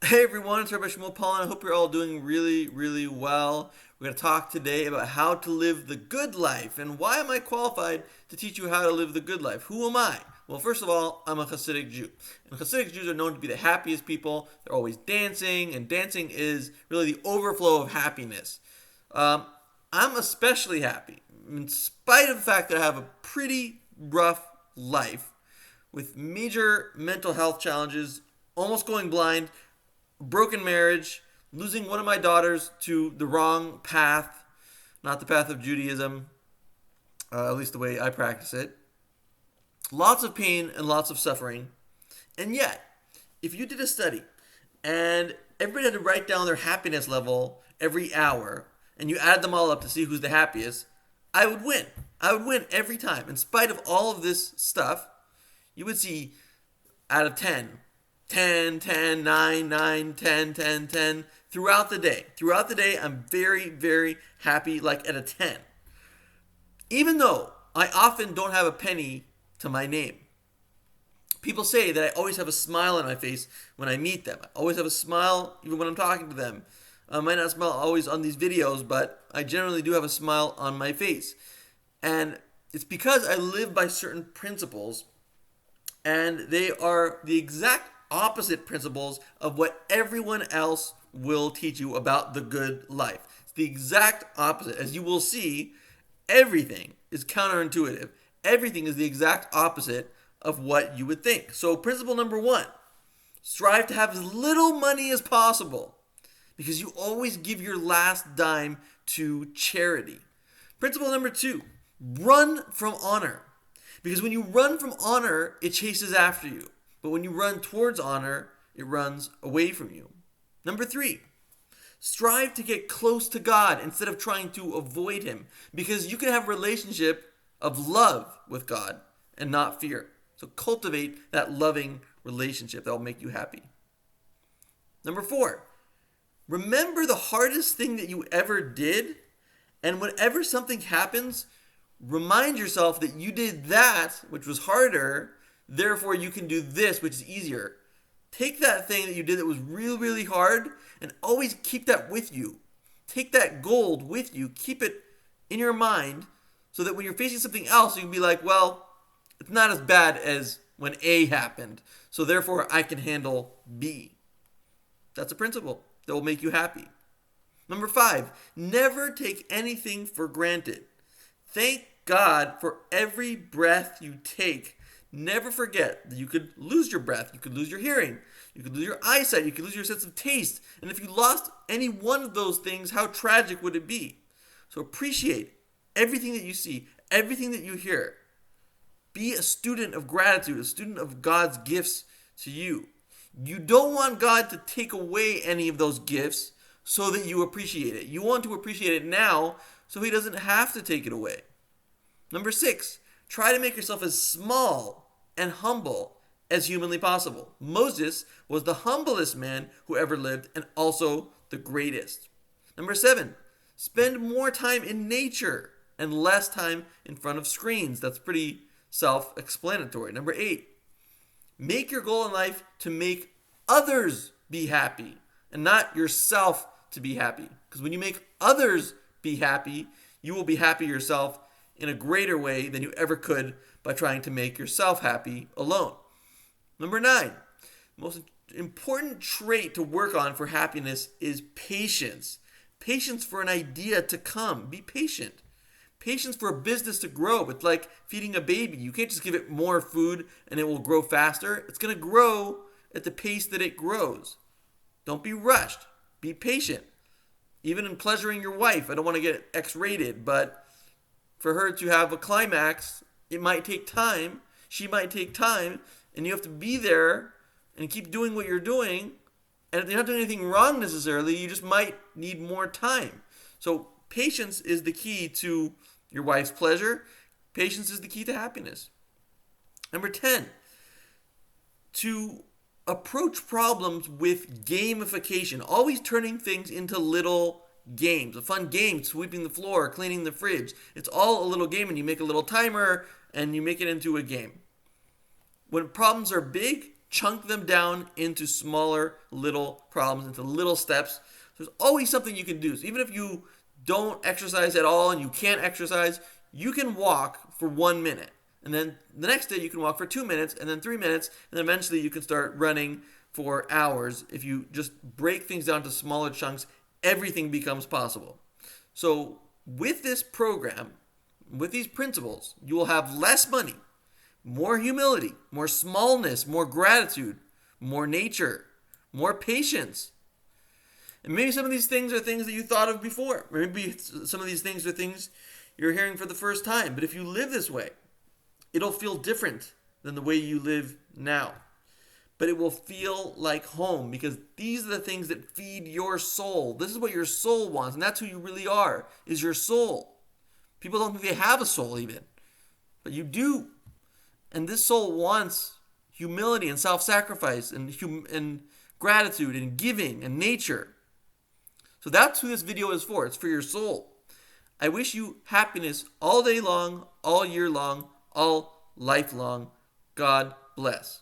Hey everyone, it's Rabbi Shmuel Paul, and I hope you're all doing really, really well. We're going to talk today about how to live the good life, and why am I qualified to teach you how to live the good life? Who am I? Well, first of all, I'm a Hasidic Jew, and Hasidic Jews are known to be the happiest people. They're always dancing, and dancing is really the overflow of happiness. Um, I'm especially happy, in spite of the fact that I have a pretty rough life with major mental health challenges, almost going blind, broken marriage, losing one of my daughters to the wrong path, not the path of Judaism, at least the way I practice it. Lots of pain and lots of suffering. And yet, if you did a study and everybody had to write down their happiness level every hour and you add them all up to see who's the happiest, I would win. I would win every time. In spite of all of this stuff, you would see out of 10, 10, 10, 9, 9, 10, 10, 10 throughout the day. Throughout the day, I'm very, very happy, like at a 10. Even though I often don't have a penny to my name. People say that I always have a smile on my face when I meet them. I always have a smile even when I'm talking to them. I might not smile always on these videos, but I generally do have a smile on my face. And it's because I live by certain principles, and they are the exact opposite principles of what everyone else will teach you about the good life. It's the exact opposite. As you will see, everything is counterintuitive. Everything is the exact opposite of what you would think. So, principle number one, strive to have as little money as possible because you always give your last dime to charity. Principle number two, run from honor. Because when you run from honor, it chases after you. But when you run towards honor, it runs away from you. Number three, strive to get close to God instead of trying to avoid Him. Because you can have a relationship of love with God and not fear. So cultivate that loving relationship that will make you happy. Number four, remember the hardest thing that you ever did. And whenever something happens, remind yourself that you did that, which was harder, therefore you can do this, which is easier. Take that thing that you did that was really, really hard and always keep that with you. Take that gold with you, keep it in your mind so that when you're facing something else, you can be like, well, it's not as bad as when A happened, so therefore I can handle B. That's a principle that will make you happy. Number five, never take anything for granted. Thank God for every breath you take. Never forget that you could lose your breath, you could lose your hearing, you could lose your eyesight, you could lose your sense of taste. And if you lost any one of those things, how tragic would it be? So appreciate everything that you see, everything that you hear. Be a student of gratitude, a student of God's gifts to you. You don't want God to take away any of those gifts so that you appreciate it. You want to appreciate it now so He doesn't have to take it away. Number six, try to make yourself as small and humble as humanly possible. Moses was the humblest man who ever lived and also the greatest. Number seven, spend more time in nature and less time in front of screens. That's pretty self-explanatory. Number eight, make your goal in life to make others be happy and not yourself to be happy. Because when you make others be happy, you will be happy yourself in a greater way than you ever could by trying to make yourself happy alone. Number nine, the most important trait to work on for happiness is patience. Patience for an idea to come. Be patient. Patience for a business to grow. It's like feeding a baby. You can't just give it more food and it will grow faster. It's going to grow at the pace that it grows. Don't be rushed. Be patient. Even in pleasuring your wife, I don't want to get X-rated, but for her to have a climax, it might take time. She might take time, and you have to be there and keep doing what you're doing. And if you're not doing anything wrong necessarily, you just might need more time. So patience is the key to your wife's pleasure. Patience is the key to happiness. Number 10, to approach problems with gamification, always turning things into little games. A fun game, sweeping the floor, cleaning the fridge. It's all a little game, and you make a little timer and you make it into a game. When problems are big, chunk them down into smaller little problems, into little steps. There's always something you can do. So even if you don't exercise at all and you can't exercise, you can walk for 1 minute. And then the next day you can walk for 2 minutes, and then 3 minutes, and then eventually you can start running for hours. If you just break things down to smaller chunks, everything becomes possible. So with this program, with these principles, you will have less money, more humility, more smallness, more gratitude, more nature, more patience. And maybe some of these things are things that you thought of before. Maybe some of these things are things you're hearing for the first time. But if you live this way, it'll feel different than the way you live now. But it will feel like home, because these are the things that feed your soul. This is what your soul wants, and that's who you really are, is your soul. People don't think they have a soul even, but you do. And this soul wants humility and self-sacrifice and gratitude and giving and nature. So that's who this video is for. It's for your soul. I wish you happiness all day long, all year long, all life long. God bless.